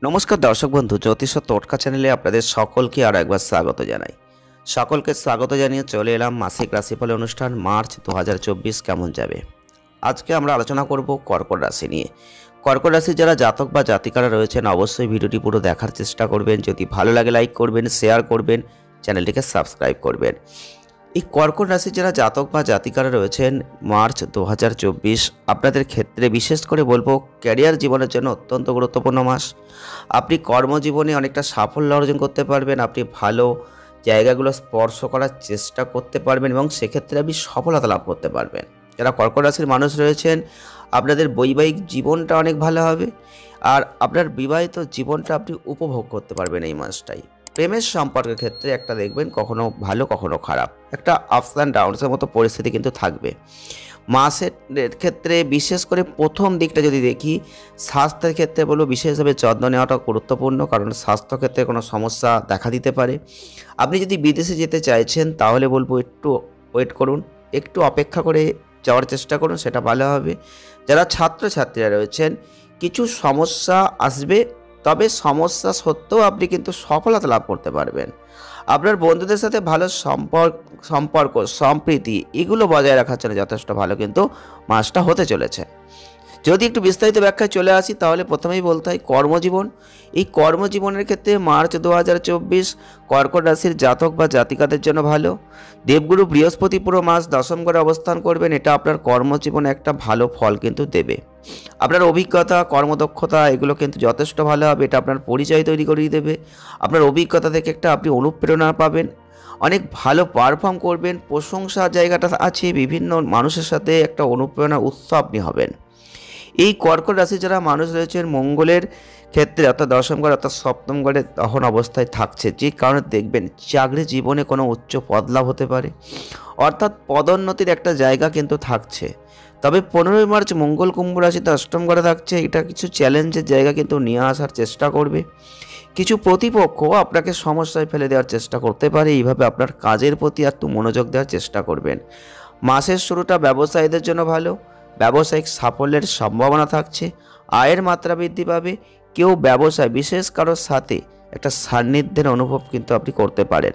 নমস্কার দর্শক বন্ধু, জ্যোতিষ টোটকা চ্যানেলে আপনাদের সকলকে আরও একবার স্বাগত জানাই। সকলকে স্বাগত জানিয়ে চলে এলাম মাসিক রাশিফল অনুষ্ঠান মার্চ 2024 কেমন যাবে। আজকে আমরা আলোচনা করব কর্কট রাশি নিয়ে। কর্কট রাশির যারা জাতক বা জাতিকারা রয়েছেন অবশ্যই ভিডিওটি পুরো দেখার চেষ্টা করবেন। যদি ভালো লাগে লাইক করবেন, শেয়ার করবেন, চ্যানেলটিকে সাবস্ক্রাইব করবেন। এই কর্কট রাশির যারা জাতক বা জাতিকারা রয়েছেন মার্চ 2024 আপনাদের ক্ষেত্রে বিশেষ করে বলবো ক্যারিয়ার জীবনের জন্য অত্যন্ত গুরুত্বপূর্ণ মাস। আপনি কর্মজীবনে অনেকটা সাফল্য অর্জন করতে পারবেন, আপনি ভালো জায়গাগুলো স্পর্শ করার চেষ্টা করতে পারবেন এবং সেক্ষেত্রে আপনি সফলতা লাভ করতে পারবেন। যারা কর্কট রাশির মানুষ রয়েছেন আপনাদের বৈবাহিক জীবনটা অনেক ভালো হবে আর আপনার বিবাহিত জীবনটা আপনি উপভোগ করতে পারবেন এই মাসটাই। প্রেমের সম্পর্কের ক্ষেত্রে একটা দেখবেন কখনো ভালো কখনো খারাপ, একটা আপস অ্যান্ড ডাউনসের মতো পরিস্থিতি কিন্তু থাকবে। মাসের ক্ষেত্রে বিশেষ করে প্রথম দিকটা যদি দেখি, স্বাস্থ্যের ক্ষেত্রে বলবো বিশেষভাবে যত্ন নেওয়াটা গুরুত্বপূর্ণ, কারণ স্বাস্থ্যক্ষেত্রে কোনো সমস্যা দেখা দিতে পারে। আপনি যদি বিদেশে যেতে চাইছেন তাহলে বলবো একটু ওয়েট করুন, একটু অপেক্ষা করে যাওয়ার চেষ্টা করুন, সেটা ভালো হবে। যারা ছাত্রছাত্রীরা রয়েছেন কিছু সমস্যা আসবে, তবে সমস্যা সত্ত্বেও আপনি কিন্তু সফলতা লাভ করতে পারবেন। আপনার বন্ধুদের সাথে ভালো সম্পর্ক সম্প্রীতি এগুলো বজায় রাখার জন্য যথেষ্ট ভালো কিন্তু মাসটা হতে চলেছে। যদি একটু বিস্তারিত ব্যাখ্যায় চলে আসি তাহলে প্রথমেই বলতে হয় কর্মজীবন। এই কর্মজীবনের ক্ষেত্রে মার্চ 2024 কর্কট রাশির জাতক বা জাতিকাদের জন্য ভালো। দেবগুরু বৃহস্পতি পুরো মাস দশম ঘরে অবস্থান করবেন, এটা আপনার কর্মজীবনে একটা ভালো ফল কিন্তু দেবে। আপনার অভিজ্ঞতা কর্মদক্ষতা এগুলো কিন্তু যথেষ্ট ভালো হবে, এটা আপনার পরিচয় তৈরি করিয়ে দেবে। আপনার অভিজ্ঞতা থেকে একটা আপনি অনুপ্রেরণা পাবেন, অনেক ভালো পারফর্ম করবেন, প্রশংসার জায়গাটা আছে, বিভিন্ন মানুষের সাথে একটা অনুপ্রেরণার উৎস আপনি হবেন। এই কর্কট রাশি যারা মানুষ রয়েছেন মঙ্গলের ক্ষেত্রে অর্থাৎ দশম ঘরে অর্থাৎ সপ্তম ঘরে তখন অবস্থায় থাকছে, যে কারণে দেখবেন চাকরি জীবনে কোনো উচ্চ পদ লাভ হতে পারে, অর্থাৎ পদোন্নতির একটা জায়গা কিন্তু থাকছে। তবে 15ই মার্চ মঙ্গল কুম্ভ রাশিতে অষ্টম ঘরে থাকছে, এটা কিছু চ্যালেঞ্জের জায়গা কিন্তু নিয়ে আসার চেষ্টা করবে। কিছু প্রতিপক্ষ আপনাকে সমস্যায় ফেলে দেওয়ার চেষ্টা করতে পারে, এইভাবে আপনার কাজের প্রতি একটু মনোযোগ দেওয়ার চেষ্টা করবেন। মাসের শুরুটা ব্যবসায়ীদের জন্য ভালো, ব্যবসায়িক সাফল্যের সম্ভাবনা থাকছে, আয়ের মাত্রা বৃদ্ধি পাবে। কেউ ব্যবসায় বিশেষ কারোর সাথে একটা সান্নিধ্যের অনুভব কিন্তু আপনি করতে পারেন।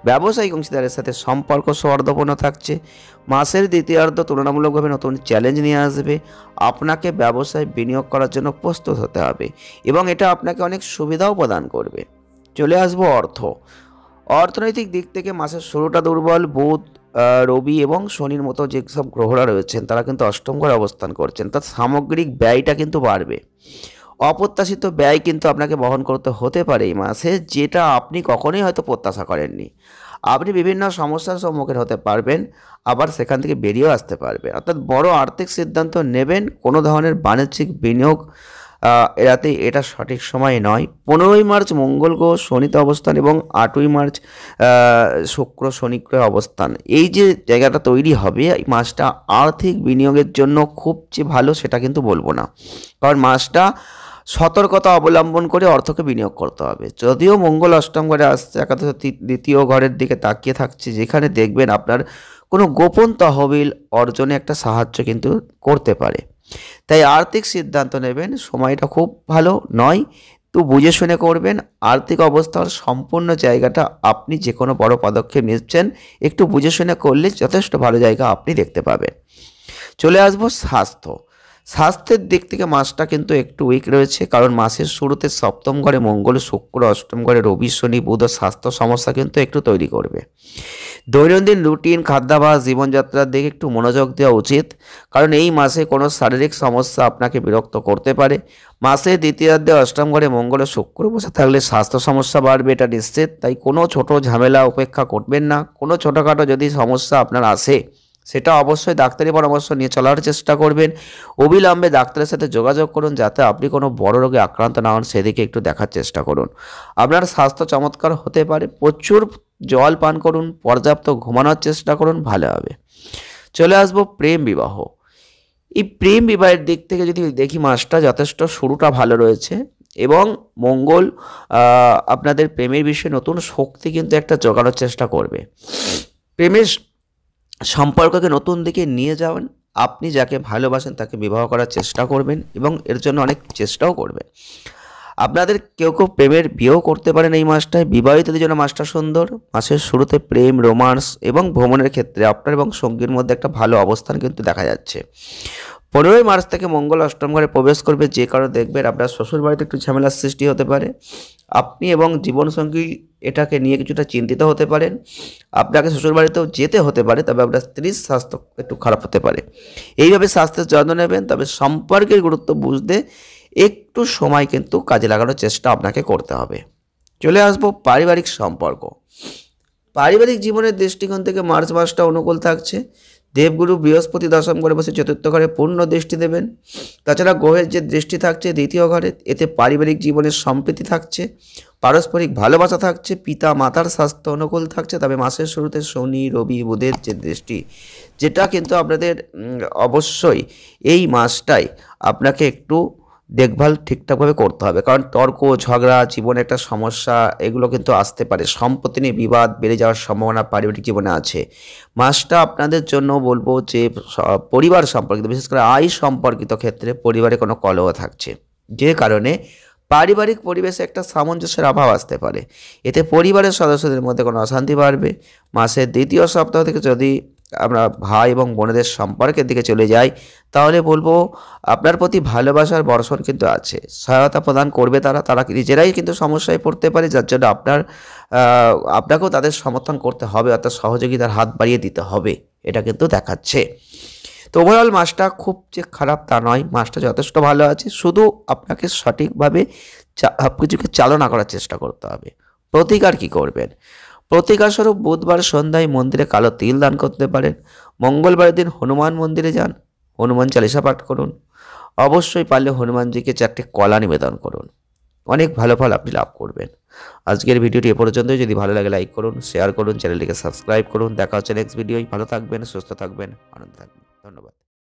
ব্যবসায়িক অংশীদারের সাথে সম্পর্ক সৌহার্দ্যপূর্ণ থাকছে। মাসের দ্বিতীয়ার্ধ তুলনামূলকভাবে নতুন চ্যালেঞ্জ নিয়ে আসবে, আপনাকে ব্যবসায় বিনিয়োগ করার জন্য প্রস্তুত হতে হবে এবং এটা আপনাকে অনেক সুবিধাও প্রদান করবে। চলে আসবো অর্থনৈতিক দিক থেকে মাসের শুরুটা দুর্বল। বুধ, রবি এবং শনির মতো যেসব গ্রহরা রয়েছেন তারা কিন্তু অষ্টম ঘরে অবস্থান করছেন, তার সামগ্রিক ব্যয়টা কিন্তু বাড়বে। অপ্রত্যাশিত ব্যয় কিন্তু আপনাকে বহন করতে হতে পারে এই মাসে, যেটা আপনি কখনোই হয়তো প্রত্যাশা করেননি। আপনি বিভিন্ন সমস্যার সম্মুখীন হতে পারবেন, আবার সেখান থেকে বেরিয়েও আসতে পারবেন। অর্থাৎ বড় আর্থিক সিদ্ধান্ত নেবেন, কোনো ধরনের বাণিজ্যিক বিনিয়োগ এটা সঠিক সময় নয়। 15ই মার্চ মঙ্গল গ্রহ শনিতে অবস্থান এবং 8ই মার্চ শুক্র শনি গ্রহে অবস্থান, এই যে জায়গাটা তৈরি হবে এই মাসটা আর্থিক বিনিয়োগের জন্য খুব যে ভালো সেটা কিন্তু বলবো না, কারণ মাসটা সতর্কতা অবলম্বন করে অর্থকে বিনিয়োগ করতে হবে। যদিও মঙ্গল অষ্টম ঘরে আসছে, একাদশ দ্বিতীয় ঘরের দিকে তাকিয়ে থাকছে, যেখানে দেখবেন আপনার কোনো গোপন তহবিল অর্জনে একটা সাহায্য কিন্তু করতে পারে। তাই আর্থিক সিদ্ধান্ত নেবেন, সময়টা খুব ভালো নয়, তো বুঝে শুনে করবেন। আর্থিক অবস্থার সম্পূর্ণ জায়গাটা আপনি যে কোনো বড় পদক্ষেপ নিচ্ছেন একটু বুঝে শুনে করলে যথেষ্ট ভালো জায়গা আপনি দেখতে পাবেন। চলে আসবো স্বাস্থ্যের দিক থেকে মাসটা কিন্তু একটু উইক রয়েছে, কারণ মাসের শুরুতে সপ্তম ঘরে মঙ্গল শুক্র, অষ্টম ঘরে রবি শনি বুধ স্বাস্থ্য সমস্যা কিন্তু একটু তৈরি করবে। দৈনন্দিন রুটিন খাদ্যাভ্যাস জীবনযাত্রার দিকে একটু মনোযোগ দেওয়া উচিত, কারণ এই মাসে কোনো শারীরিক সমস্যা আপনাকে বিরক্ত করতে পারে। মাসের দ্বিতীয়ার্ধে অষ্টম ঘরে মঙ্গল ও শুক্র বসে থাকলে স্বাস্থ্য সমস্যা বাড়বে, এটা নিশ্চিত। তাই কোনো ছোট ঝামেলা উপেক্ষা করবেন না। কোনো ছোটোখাটো যদি সমস্যা আপনার আসে সেটা অবশ্যই ডাক্তারি পরামর্শ নিয়ে চলার চেষ্টা করবেন। অবিলম্বে ডাক্তারের সাথে যোগাযোগ করুন, যাতে আপনি কোনো বড় রোগে আক্রান্ত না হন, সেদিকে একটু দেখার চেষ্টা করুন। আপনার স্বাস্থ্য চমৎকার হতে পারে। প্রচুর জল পান করুন, পর্যাপ্ত ঘুমানোর চেষ্টা করুন, ভালো হবে। চলে আসবো প্রেম বিবাহ। এই প্রেম বিবাহের দিক থেকে যদি দেখি মাসটা যথেষ্ট শুরুটা ভালো রয়েছে এবং মঙ্গল আপনাদের প্রেমের বিষয়ে নতুন শক্তি কিন্তু একটা জোগানোর চেষ্টা করবে। প্রেমের সম্পর্ককে নতুন দিকে নিয়ে যাবেন, আপনি যাকে ভালোবাসেন তাকে বিবাহ করার চেষ্টা করবেন এবং এর জন্য অনেক চেষ্টাও করবেন। আপনাদের কেউ কেউ প্রেমের বিয়েও করতে পারেন এই মাসটায়। বিবাহিতদের জন্য মাসটা সুন্দর। মাসের শুরুতে প্রেম, রোমান্স এবং ভ্রমণের ক্ষেত্রে আপনার এবং সঙ্গীর মধ্যে একটা ভালো অবস্থান কিন্তু দেখা যাচ্ছে। 15ই মার্চ থেকে মঙ্গল অষ্টম ঘরে প্রবেশ করবে, যে কারণে দেখবেন আপনার শ্বশুর বাড়িতে একটু ঝামেলার সৃষ্টি হতে পারে। আপনি এবং জীবনসঙ্গী এটাকে নিয়ে কিছুটা চিন্তিত হতে পারেন। আপনাকে শ্বশুর বাড়িতেও যেতে হতে পারে, তবে আপনার স্ত্রীর স্বাস্থ্য একটু খারাপ হতে পারে। এইভাবে স্বাস্থ্যের যত্ন নেবেন, তবে সম্পর্কের গুরুত্ব বুঝতে একটু সময় কিন্তু কাজে লাগানোর চেষ্টা আপনাকে করতে হবে। চলে আসবো পারিবারিক সম্পর্ক। পারিবারিক জীবনের দৃষ্টিকোণ থেকে মার্চ মাসটা অনুকূল থাকছে। দেবগুরু বৃহস্পতি দশম ঘরে বসে চতুর্থ ঘরে পূর্ণ দৃষ্টি দেবেন। তাছাড়া গ্রহের যে দৃষ্টি থাকছে দ্বিতীয় ঘরে, এতে পারিবারিক জীবনের সম্প্রীতি থাকছে, পারস্পরিক ভালোবাসা থাকছে, পিতা মাতার স্বাস্থ্য অনুকূল থাকছে। তবে মাসের শুরুতে শনি, রবি, বুধের যে দৃষ্টি, যেটা কিন্তু আপনাদের অবশ্যই এই মাসটায় আপনাকে একটু দেখভাল ঠিকঠাকভাবে করতে হবে, কারণ তর্ক, ঝগড়া, জীবনে একটা সমস্যা এগুলো কিন্তু আসতে পারে। সম্পত্তি নিয়ে বিবাদ বেড়ে যাওয়ার সম্ভাবনা পারিবারিক জীবনে আছে। মাসটা আপনাদের জন্য বলবো যে পরিবার সম্পর্কিত, বিশেষ করে আয় সম্পর্কিত ক্ষেত্রে পরিবারে কোনো কলহ থাকছে, যে কারণে পারিবারিক পরিবেশে একটা সামঞ্জস্যের অভাব আসতে পারে। এতে পরিবারের সদস্যদের মধ্যে কোনো অশান্তি বাড়বে। মাসের দ্বিতীয় সপ্তাহ থেকে যদি আমরা ভাই এবং বোনেদের সম্পর্কের দিকে চলে যাই, তাহলে বলবো আপনার প্রতি ভালোবাসার বর্ষণ কিন্তু আছে। সহায়তা প্রদান করবে তারা নিজেরাই কিন্তু সমস্যায় পড়তে পারে, যার জন্য আপনাকেও তাদের সমর্থন করতে হবে, অর্থাৎ সহযোগিতার হাত বাড়িয়ে দিতে হবে, এটা কিন্তু দেখাচ্ছে। তো ওভারঅল মাসটা খুব যে খারাপ তা নয়, মাসটা যথেষ্ট ভালো আছে। শুধু আপনাকে সঠিকভাবে সব কিছুকে চালনা করার চেষ্টা করতে হবে। প্রতিকার কি করবেন? প্রতিকার স্বরূপ বুধবার সন্ধ্যায় মন্দিরে কালো তিল দান করতে পারেন। মঙ্গলবার দিন হনুমান মন্দিরে যান, হনুমান চালিসা পাঠ করুন। অবশ্যই পারলে হনুমানজিকে 4টে কলা নিবেদন করুন। অনেক ভালো ফল আপনি লাভ করবেন। আজকের ভিডিওটি এ পর্যন্তই। যদি ভালো লাগে লাইক করুন, শেয়ার করুন, চ্যানেলটিকে সাবস্ক্রাইব করুন। দেখা হচ্ছে নেক্সট ভিডিওয়। ভালো থাকবেন, সুস্থ থাকবেন, আনন্দ থাকবেন। ধন্যবাদ।